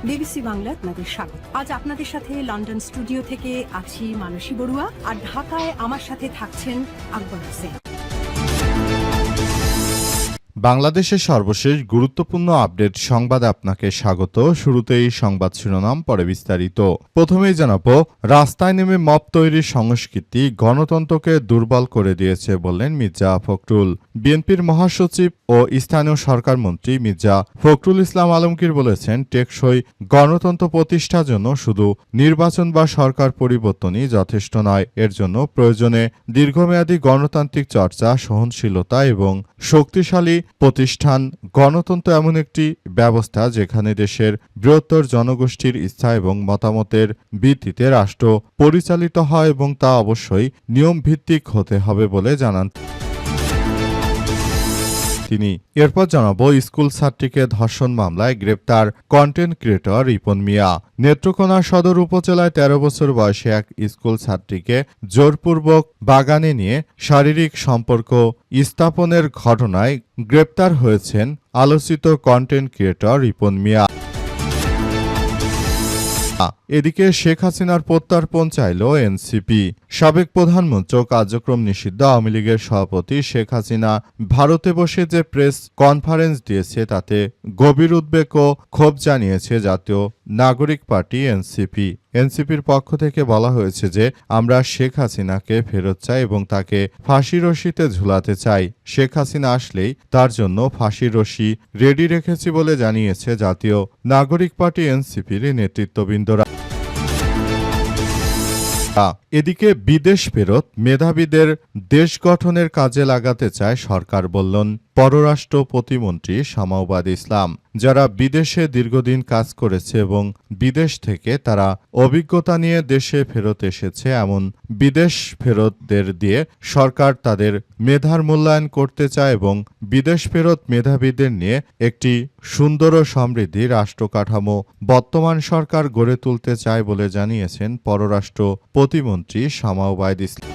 BBC Bangla আপনাদের স্বাগত। আজ আপনাদের সাথে লন্ডন স্টুডিও থেকে আছি মানসী বড়ুয়া, আর ঢাকায় আমার সাথে থাকছেন আকবর হোসেন। বাংলাদেশের সর্বশেষ গুরুত্বপূর্ণ আপডেট সংবাদে আপনাকে স্বাগত। শুরুতেই সংবাদ শিরোনাম, পরে বিস্তারিত। প্রথমেই জানাবো, রাস্তায় নেমে মব তৈরির সংস্কৃতি গণতন্ত্রকে দুর্বল করে দিয়েছে বললেন মির্জা ফখরুল। বিএনপির মহাসচিব ও স্থানীয় সরকার মন্ত্রী মির্জা ফখরুল ইসলাম আলমগীর বলেছেন, টেকসই গণতন্ত্র প্রতিষ্ঠার জন্য শুধু নির্বাচন বা সরকার পরিবর্তনই যথেষ্ট নয়। এর জন্য প্রয়োজনে দীর্ঘমেয়াদী গণতান্ত্রিক চর্চা, সহনশীলতা এবং শক্তিশালী প্রতিষ্ঠান। গণতন্ত্র এমন একটি ব্যবস্থা যেখানে দেশের বৃহত্তর জনগোষ্ঠীর ইচ্ছা এবং মতামতের ভিত্তিতে রাষ্ট্র পরিচালিত হয় এবং তা অবশ্যই নিয়ম ভিত্তিক হতে হবে বলে জানান তিনি। এরপর জানাবো, স্কুল ছাত্রীকে ধর্ষণ মামলায় গ্রেপ্তার কন্টেন্ট ক্রিয়েটর রিপন মিয়া। নেত্রকোনা সদর উপজেলায় ১৩ বছর বয়সী এক স্কুল ছাত্রীকে জোরপূর্বক বাগানে নিয়ে শারীরিক সম্পর্ক স্থাপনের ঘটনায় গ্রেপ্তার হয়েছেন আলোচিত কন্টেন্ট ক্রিয়েটর রিপন মিয়া। এদিকে শেখ হাসিনার প্রত্যর্পণ চাইল এনসিপি। সাবেক প্রধানমন্ত্রী কার্যক্রম নিষিদ্ধ আওয়ামী লীগের সভাপতি শেখ হাসিনা ভারতে বসে যে প্রেস কনফারেন্স দিয়েছে তাতে গভীর উদ্বেগ ও ক্ষোভ জানিয়েছে জাতীয় নাগরিক পার্টি এনসিপি। এনসিপির পক্ষ থেকে বলা হয়েছে যে, আমরা শেখ হাসিনাকে ফেরত চাই এবং তাকে ফাঁসির রশিতে ঝুলাতে চাই। শেখ হাসিনা আসলেই তার জন্য ফাঁসির রশি রেডি রেখেছি বলে জানিয়েছে জাতীয় নাগরিক পার্টি এনসিপির নেতৃত্ববৃন্দরা। এদিকে বিদেশ ফেরত মেধাবীদের দেশ গঠনের কাজে লাগাতে চায় সরকার বললেন পররাষ্ট্র প্রতিমন্ত্রী শামাউবাদ ইসলাম। যারা বিদেশে দীর্ঘদিন কাজ করেছে এবং বিদেশ থেকে তারা অভিজ্ঞতা নিয়ে দেশে ফেরত এসেছে, এমন বিদেশ ফেরতদের দিয়ে সরকার তাদের মেধার মূল্যায়ন করতে চায় এবং বিদেশ ফেরত মেধাবীদের নিয়ে একটি সুন্দর ও সমৃদ্ধি রাষ্ট্র কাঠামো বর্তমান সরকার গড়ে তুলতে চায় বলে জানিয়েছেন পররাষ্ট্র প্রতিমন্ত্রী শামাউবাদ ইসলাম।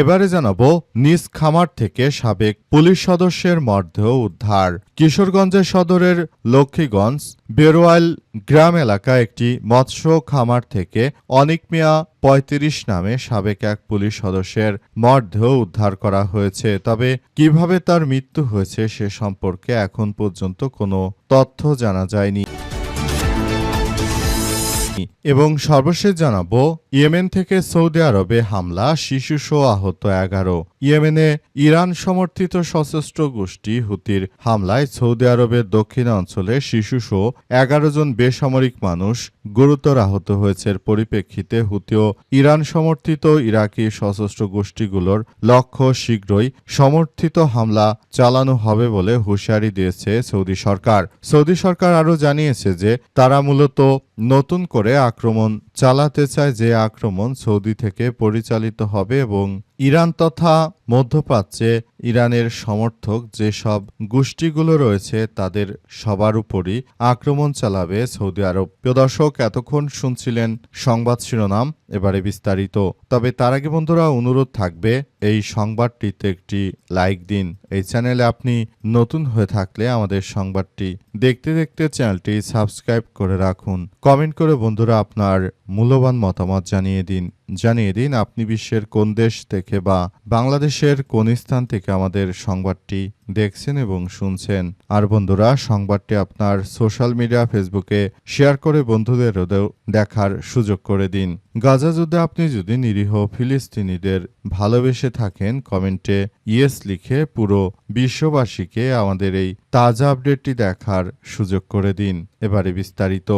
এবারে জানাবো, নিজ খামার থেকে সাবেক পুলিশ সদস্যের মরদেহ উদ্ধার। কিশোরগঞ্জের সদরের লক্ষ্মীগঞ্জ বেরোয়াইল গ্রাম এলাকায় একটি মৎস্য খামার থেকে অনিক মিয়া ৩৫ নামে সাবেক এক পুলিশ সদস্যের মরদেহ উদ্ধার করা হয়েছে। তবে কিভাবে তার মৃত্যু হয়েছে সে সম্পর্কে এখন পর্যন্ত কোনো তথ্য জানা যায়নি। এবং সর্বশেষ জানাবো, ইয়েমেন থেকে সৌদি আরবে হামলা, শিশুসহ আহত ১১। ইয়েমেনে ইরান সমর্থিত সশস্ত্র গোষ্ঠী হুতির হামলায় সৌদি আরবের দক্ষিণাঞ্চলে শিশুসহ ১১ জন বেসামরিক মানুষ গুরুতর আহত হয়েছে। পরিপ্রেক্ষিতে হুতি ও ইরান সমর্থিত ইরাকি সশস্ত্র গোষ্ঠীগুলোর লক্ষ্য শীঘ্রই সমর্থিত হামলা চালানো হবে বলে হুঁশিয়ারি দিয়েছে সৌদি সরকার। সৌদি সরকার আরও জানিয়েছে যে, তারা মূলত নতুন করে আক্রমণ চালাতে চায়, যে আক্রমণ সৌদি থেকে পরিচালিত হবে এবং ইরান তথা মধ্যপ্রাচ্যে ইরানের সমর্থক যেসব গোষ্ঠীগুলো রয়েছে তাদের সবার উপরই আক্রমণ চালাবে সৌদি আরব। প্রিয় দর্শক, এতক্ষণ শুনছিলেন সংবাদ শিরোনাম, এবারে বিস্তারিত। তবে তার আগে বন্ধুরা, অনুরোধ থাকবে এই সংবাদটিতে একটি লাইক দিন। এই চ্যানেলে আপনি নতুন হয়ে থাকলে আমাদের সংবাদটি দেখতে দেখতে চ্যানেলটি সাবস্ক্রাইব করে রাখুন। কমেন্ট করে বন্ধুরা আপনার মূল্যবান মতামত জানিয়ে দিন আপনি বিশ্বের কোন দেশ থেকে বা বাংলাদেশের কোন স্থান থেকে আমাদের সংবাদটি দেখছেন এবং শুনছেন। আর বন্ধুরা, সংবাদটি আপনার সোশ্যাল মিডিয়া ফেসবুকে শেয়ার করে বন্ধুদেরও দেখার সুযোগ করে দিন। গাজা যুদ্ধে আপনি যদি নিরীহ ফিলিস্তিনিদের ভালোবেসে থাকেন, কমেন্টে ইয়েস লিখে পুরো বিশ্ববাসীকে আমাদের এই তাজা আপডেটটি দেখার সুযোগ করে দিন। এবারে বিস্তারিত।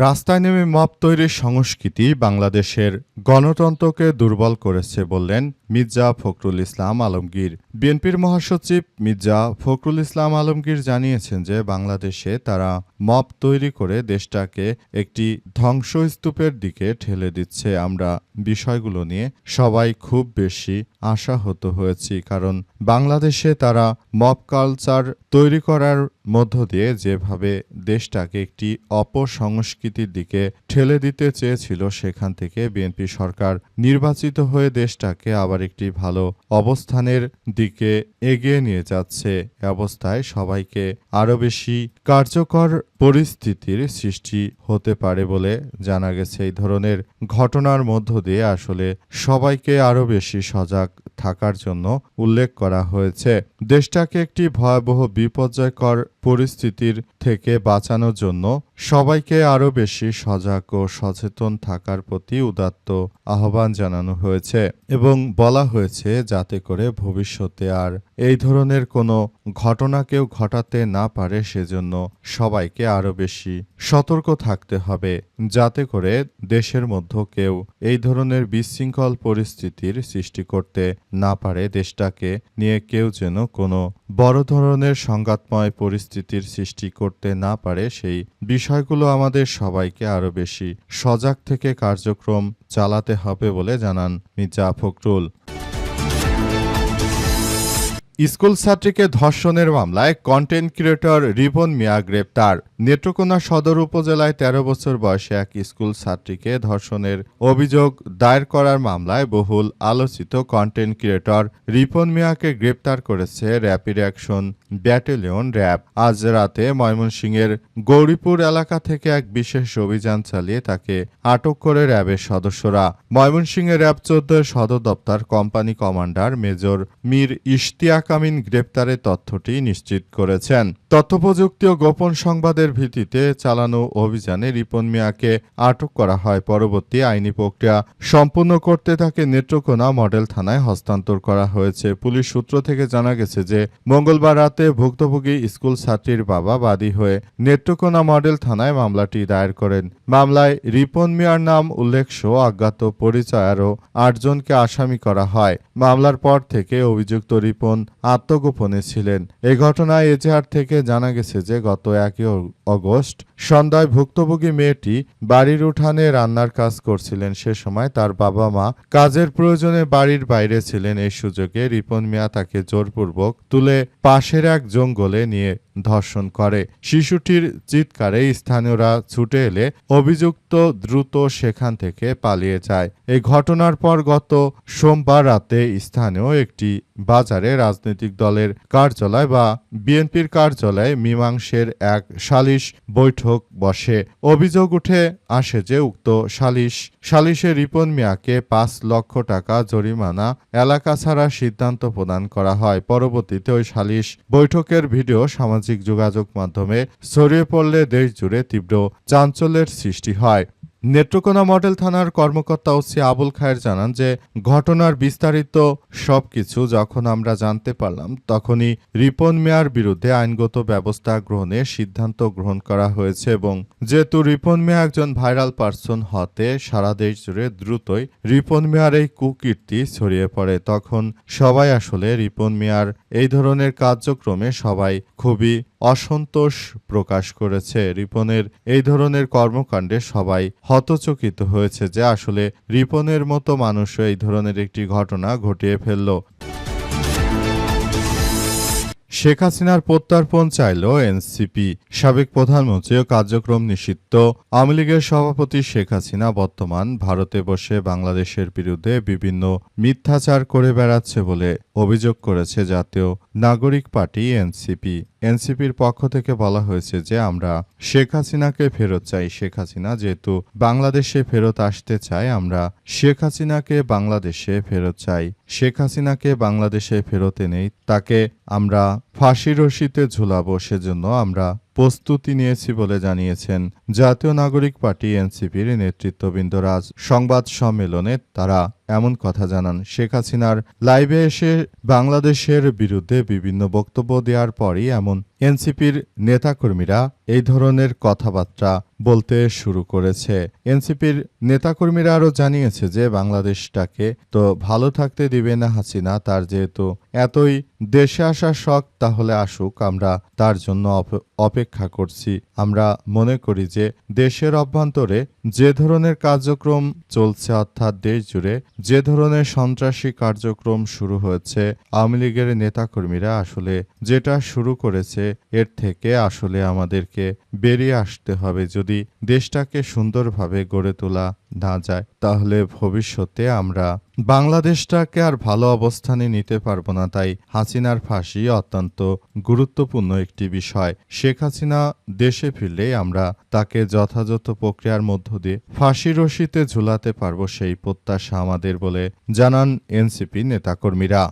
রাস্তায় নেমে মব তৈরির সংস্কৃতি বাংলাদেশের গণতন্ত্রকে দুর্বল করেছে বললেন মির্জা ফখরুল ইসলাম আলমগীর। বিএনপির মহাসচিব মির্জা ফখরুল ইসলাম আলমগীর জানিয়েছেন যে, বাংলাদেশে তারা মব তৈরি করে দেশটাকে একটি ধ্বংসস্তূপের দিকে ঠেলে দিচ্ছে। আমরা বিষয়গুলো নিয়ে সবাই খুব বেশি আশাহত হয়েছি, কারণ বাংলাদেশে তারা মব কালচার তৈরি করার মধ্য দিয়ে যেভাবে দেশটাকে একটি অপসংস্কৃতির দিকে ঠেলে দিতে চেয়েছিল, সেখান থেকে বিএনপি সরকার নির্বাচিত হয়ে দেশটাকে আবার একটি ভালো অবস্থানের দিকে এগিয়ে নিয়ে যাচ্ছে। এ অবস্থায় সবাইকে আরও বেশি কার্যকর পরিস্থিতির সৃষ্টি হতে পারে বলে জানা গেছে। এই ধরনের ঘটনার মধ্য দিয়ে আসলে সবাইকে আরও বেশি সজাগ থাকার জন্য উল্লেখ করা হয়েছে। দেশটাকে একটি ভয়াবহ বিপর্যয়কর পরিস্থিতির থেকে বাঁচানোর জন্য সবাইকে আরও বেশি সজাগ ও সচেতন থাকার প্রতি উদাত্ত আহ্বান জানানো হয়েছে এবং বলা হয়েছে যাতে করে ভবিষ্যতে আর এই ধরনের কোনো ঘটনা কেউ ঘটাতে না পারে, সেজন্য সবাইকে আরও বেশি সতর্ক থাকতে হবে যাতে করে দেশের মধ্যে কেউ এই ধরনের বিশৃঙ্খল পরিস্থিতির সৃষ্টি করতে না পারে। দেশটাকে নিয়ে কেউ যেন কোনো বড় ধরনের সংঘাতময় পরিস্থিতির সৃষ্টি করতে না পারে, সেই বিষয়গুলো আমাদের সবাইকে আরও বেশি সজাগ থেকে কার্যক্রম চালাতে হবে বলে জানান মির্জা ফখরুল। স্কুল ছাত্রীকে ধর্ষণের মামলায় কন্টেন্ট ক্রিয়েটর রিপন মিয়া গ্রেপ্তার। নেত্রকোনা সদর উপজেলায় ১৩ বছর বয়সে এক স্কুল ছাত্রীকে ধর্ষণের অভিযোগ দায়ের করার মামলায় বহুল আলোচিত কন্টেন্ট ক্রিয়েটর রিপন মিয়াকে গ্রেপ্তার করেছে র্যাপিড অ্যাকশন ব্যাটালিয়ন র্যাব। আজ রাতে ময়মনসিংহের গৌরীপুর এলাকা থেকে এক বিশেষ অভিযান চালিয়ে তাকে আটক করে র্যাবের সদস্যরা। ময়মনসিংহের র্যাব ১৪ সদর দপ্তর company commander major Mir Ishtiaq Amin গ্রেপ্তারের তথ্যটি নিশ্চিত করেছেন। তথ্যপ্রযুক্তি ও গোপন সংবাদের ভিত্তিতে চালানো অভিযানে রিপন মিয়াকে আটক করা হয়। পরবর্তী আইনি প্রক্রিয়া সম্পূর্ণ করতে তাকে নেত্রকোনা মডেল থানায় হস্তান্তর করা হয়েছে। পুলিশ সূত্র থেকে জানা গেছে যে মঙ্গলবার রাতে ভুক্তভোগী স্কুল ছাত্রীর বাবা বাদী হয়ে নেত্রকোনা মডেল থানায় মামলাটি দায়ের করেন। মামলায় রিপন মিয়ার নাম উল্লেখ সহ অজ্ঞাত পরিচয় আরও ৮ জনকে আসামি করা হয়। মামলার পর থেকে অভিযুক্ত রিপন আত্মগোপনে ছিলেন। এই ঘটনায় এজাহার থেকে জানা গেছে যে গত ১ আগস্ট সন্ধ্যায় ভুক্তভোগী মেয়েটি বাড়ির উঠানে রান্নার কাজ করছিলেন। সে সময় তার বাবা মা কাজের প্রয়োজনে বাড়ির বাইরে ছিলেন। এই সুযোগে রিপন মিয়া তাকে জোরপূর্বক তুলে পাশের এক জঙ্গলে নিয়ে ধর্ষণ করে। শিশুটির চিৎকারে স্থানীয়রা ছুটে এলে অভিযুক্ত দ্রুত সেখান থেকে পালিয়ে যায়। এই ঘটনার পর গত সোমবার রাতে স্থানীয় একটি বাজারে রাজনৈতিক দলের কার্যালয় বা বিএনপির কার্যালয়ে মীমাংসের এক সালিশ বৈঠক বসে। অভিযোগ উঠে আসে যে উক্ত সালিশে রিপন মিয়াকে ৫ লক্ষ টাকা জরিমানা, এলাকা ছাড়ার সিদ্ধান্ত প্রদান করা হয়। পরবর্তীতে ওই সালিশ বৈঠকের ভিডিও সামাজিক যোগাযোগ মাধ্যমে ছড়িয়ে পড়লে দেশ জুড়ে তীব্র চাঞ্চল্যের সৃষ্টি হয়। নেত্রকোনা মডেল থানার কর্মকর্তা ওসি আবুল খায়ের জানান যে ঘটনার বিস্তারিত সবকিছু যখন আমরা জানতে পারলাম তখনই রিপন মিয়ার বিরুদ্ধে আইনগত ব্যবস্থা গ্রহণের সিদ্ধান্ত গ্রহণ করা হয়েছে এবং যেহেতু রিপন মিয়া একজন ভাইরাল পারসন হতে সারা দেশ জুড়ে দ্রুতই রিপন মিয়ার এই কুকীর্তি ছড়িয়ে পড়ে, তখন সবাই আসলে রিপন মিয়ার এই ধরনের কার্যক্রমে সবাই খুবই অসন্তোষ প্রকাশ করেছে। রিপনের এই ধরনের কর্মকাণ্ডে সবাই হতচকিত হয়েছে যে আসলে রিপনের মতো মানুষও এই ধরনের একটি ঘটনা ঘটিয়ে ফেলল। শেখ হাসিনার প্রত্যর্পণ চাইল এনসিপি। সাবেক প্রধানমন্ত্রী ও কার্যক্রম নিষিদ্ধ আওয়ামী লীগের সভাপতি শেখ হাসিনা বর্তমান ভারতে বসে বাংলাদেশের বিরুদ্ধে বিভিন্ন মিথ্যাচার করে বেড়াচ্ছে বলে অভিযোগ করেছে জাতীয় নাগরিক পার্টি এনসিপি। এনসিপির পক্ষ থেকে বলা হয়েছে যে আমরা শেখ হাসিনাকে ফেরত চাই। শেখ হাসিনা যেহেতু বাংলাদেশে ফেরত আসতে চায়, আমরা শেখ হাসিনাকে বাংলাদেশে ফেরত চাই। শেখ হাসিনাকে বাংলাদেশে ফেরত এনেই তাকে আমরা ফাঁসি রশিতে ঝুলাবো, সেজন্য আমরা প্রস্তুতি নিয়েছি বলে জানিয়েছেন জাতীয় নাগরিক পার্টি এনসিপির নেতৃত্ববৃন্দ। আজ সংবাদ সম্মেলনে তারা এমন কথা জানান। শেখ হাসিনার লাইভে এসে বাংলাদেশের বিরুদ্ধে বিভিন্ন বক্তব্য দেওয়ার পরই এমন এনসিপির নেতাকর্মীরা এই ধরনের কথাবার্তা বলতে শুরু করেছে। এনসিপির নেতাকর্মীরা আরও জানিয়েছে যে বাংলাদেশটাকে তো ভালো থাকতে দিবে না হাসিনা, তার যেহেতু এতই দেশে আসার শখ তাহলে আসুক, আমরা তার জন্য অপেক্ষা অপেক্ষা করছি। আমরা মনে করি যে দেশের অভ্যন্তরে যে ধরনের কার্যক্রম চলছে, অর্থাৎ দেশ জুড়ে যে ধরনের সন্ত্রাসী কার্যক্রম শুরু হয়েছে, আওয়ামী লীগের নেতাকর্মীরা আসলে যেটা শুরু করেছে এর থেকে আসলে আমাদেরকে বেরিয়ে আসতে হবে। যদি দেশটাকে সুন্দরভাবে গড়ে তোলা না যায় তাহলে ভবিষ্যতে আমরা বাংলাদেশটাকে আর ভালো অবস্থানে নিতে পারবো না। তাই হাসিনার ফাঁসি অত্যন্ত গুরুত্বপূর্ণ একটি বিষয়। শেখ হাসিনা দেশে ফিরলে আমরা তাকে যথাযথ প্রক্রিয়ার মধ্য দিয়ে ফাঁসি রশিতে ঝুলাতে পারবো, সেই প্রত্যাশা আমাদের বলে জানান এনসিপি নেতাকর্মীরা।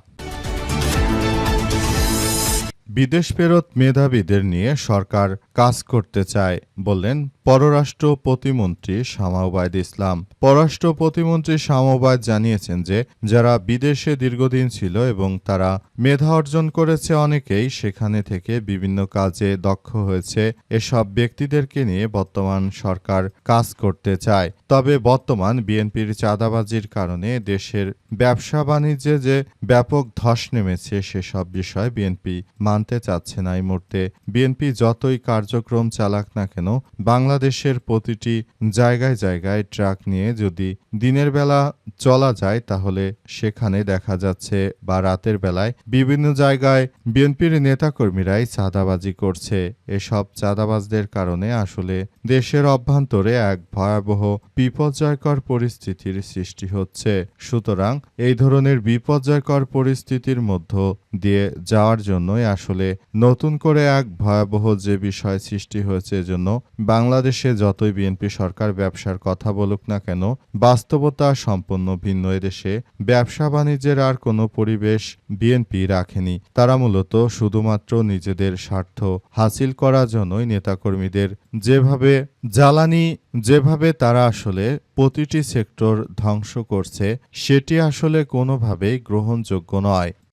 বিদেশ ফেরত মেধাবীদের নিয়ে সরকার কাজ করতে চায় বললেন পররাষ্ট্র প্রতিমন্ত্রী শামা ওবায়দ ইসলাম। পররাষ্ট্র প্রতিমন্ত্রী শামা ওবায়দ জানিয়েছেন যে যারা বিদেশে দীর্ঘদিন ছিল এবং তারা মেধা অর্জন করেছে, অনেকেই সেখানে থেকে বিভিন্ন কাজে দক্ষ হয়েছে, এসব ব্যক্তিদেরকে নিয়ে বর্তমান সরকার কাজ করতে চায়। তবে বর্তমান বিএনপির চাঁদাবাজির কারণে দেশের ব্যবসা বাণিজ্যে যে ব্যাপক ধস নেমেছে সেসব বিষয় বিএনপি মানতে চাচ্ছে না। এই মুহূর্তে বিএনপি যতই কার্যক্রম চালাক না কেন, বাংলাদেশের প্রতিটি জায়গায় জায়গায় ট্রাক নিয়ে যদি দিনের বেলা চলা যায় তাহলে সেখানে দেখা যাচ্ছে বা রাতের বেলায় বিভিন্ন জায়গায় বিএনপির নেতাকর্মীরাই চাঁদাবাজি করছে। এসব চাঁদাবাজদের কারণে আসলে দেশের অভ্যন্তরে এক ভয়াবহ বিপর্যয়কর পরিস্থিতির সৃষ্টি হচ্ছে। সুতরাং এই ধরনের বিপর্যয়কর পরিস্থিতির মধ্য দিয়ে যাওয়ার জন্যই আসলে নতুন করে এক ভয়াবহ যে বিষয় সৃষ্টি হয়েছে, এজন্য বাংলাদেশে যতই বিএনপি সরকার ব্যবসার কথা বলুক না কেন, বাস্তবতা সম্পূর্ণ ভিন্ন। এদেশে ব্যবসা বাণিজ্যের আর কোনো পরিবেশ বিএনপি রাখেনি। তারা মূলত শুধুমাত্র নিজেদের স্বার্থ হাসিল করার জন্যই নেতাকর্মীদের যেভাবে তারা আসলে প্রতিটি সেক্টর ধ্বংস করছে, সেটি আসলে কোনোভাবেই গ্রহণযোগ্য নয়।